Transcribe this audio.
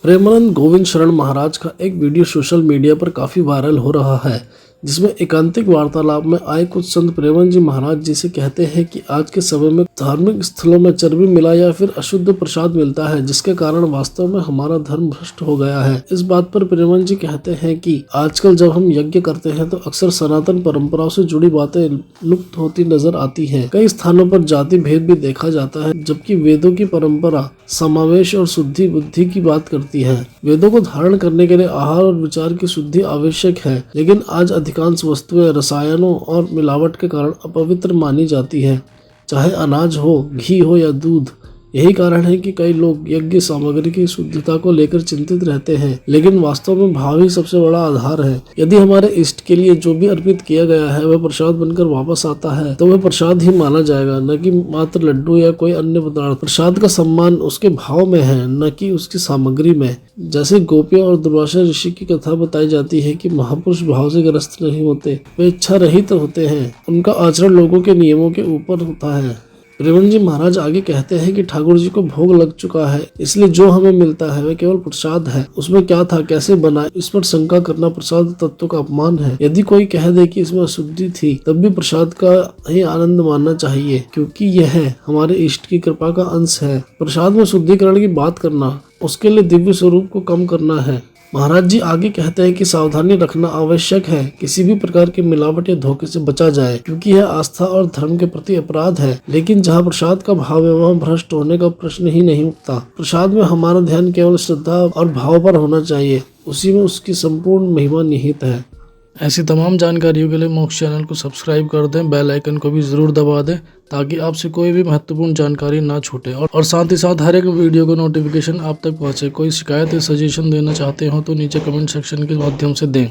प्रेमानंद गोविंद शरण महाराज का एक वीडियो सोशल मीडिया पर काफी वायरल हो रहा है, जिसमें एकांतिक वार्तालाप में आए कुछ संत प्रेमानंद जी महाराज जी से कहते हैं कि आज के समय में धार्मिक स्थलों में चर्बी मिला या फिर अशुद्ध प्रसाद मिलता है, जिसके कारण वास्तव में हमारा धर्म भ्रष्ट हो गया है। इस बात पर प्रेमानंद जी कहते हैं कि आजकल जब हम यज्ञ करते हैं तो अक्सर सनातन परंपराओं से जुड़ी बातें लुप्त होती नजर आती हैं। कई स्थानों पर जाति भेद भी देखा जाता है, जबकि वेदों की परंपरा समावेश और शुद्धि बुद्धि की बात करती है। वेदों को धारण करने के लिए आहार और विचार की शुद्धि आवश्यक है, लेकिन आज अधिकांश वस्तुएं रसायनों और मिलावट के कारण अपवित्र मानी जाती है, चाहे अनाज हो, घी हो या दूध। यही कारण है कि कई लोग यज्ञ सामग्री की शुद्धता को लेकर चिंतित रहते हैं, लेकिन वास्तव में भाव ही सबसे बड़ा आधार है। यदि हमारे इष्ट के लिए जो भी अर्पित किया गया है वह प्रसाद बनकर वापस आता है तो वह प्रसाद ही माना जाएगा, न कि मात्र लड्डू या कोई अन्य पदार्थ। प्रसाद का सम्मान उसके भाव में है, न कि उसकी सामग्री में। जैसे गोपियों और दुर्वासा ऋषि की कथा बताई जाती है कि महापुरुष भाव से ग्रस्त नहीं होते, वे इच्छा रहित होते हैं। उनका आचरण लोगों के नियमों के ऊपर होता है। प्रेमानंद जी महाराज आगे कहते हैं कि ठाकुर जी को भोग लग चुका है, इसलिए जो हमें मिलता है वह केवल प्रसाद है। उसमें क्या था, कैसे बना, इस पर शंका करना प्रसाद तत्व का अपमान है। यदि कोई कह दे कि इसमें अशुद्धि थी, तब भी प्रसाद का ही आनंद मानना चाहिए, क्योंकि यह हमारे इष्ट की कृपा का अंश है। प्रसाद में शुद्धिकरण की बात करना उसके लिए दिव्य स्वरूप को कम करना है। महाराज जी आगे कहते हैं कि सावधानी रखना आवश्यक है, किसी भी प्रकार की मिलावट या धोखे से बचा जाए, क्योंकि यह आस्था और धर्म के प्रति अपराध है। लेकिन जहाँ प्रसाद का भाव है वहाँ भ्रष्ट होने का प्रश्न ही नहीं उठता। प्रसाद में हमारा ध्यान केवल श्रद्धा और भाव पर होना चाहिए, उसी में उसकी संपूर्ण महिमा निहित है। ऐसी तमाम जानकारियों के लिए मोक्ष चैनल को सब्सक्राइब कर दें, बेल आइकन को भी जरूर दबा दें, ताकि आपसे कोई भी महत्वपूर्ण जानकारी ना छूटे और साथ ही साथ हर एक वीडियो का नोटिफिकेशन आप तक पहुंचे। कोई शिकायत या सजेशन देना चाहते हो तो नीचे कमेंट सेक्शन के माध्यम से दें।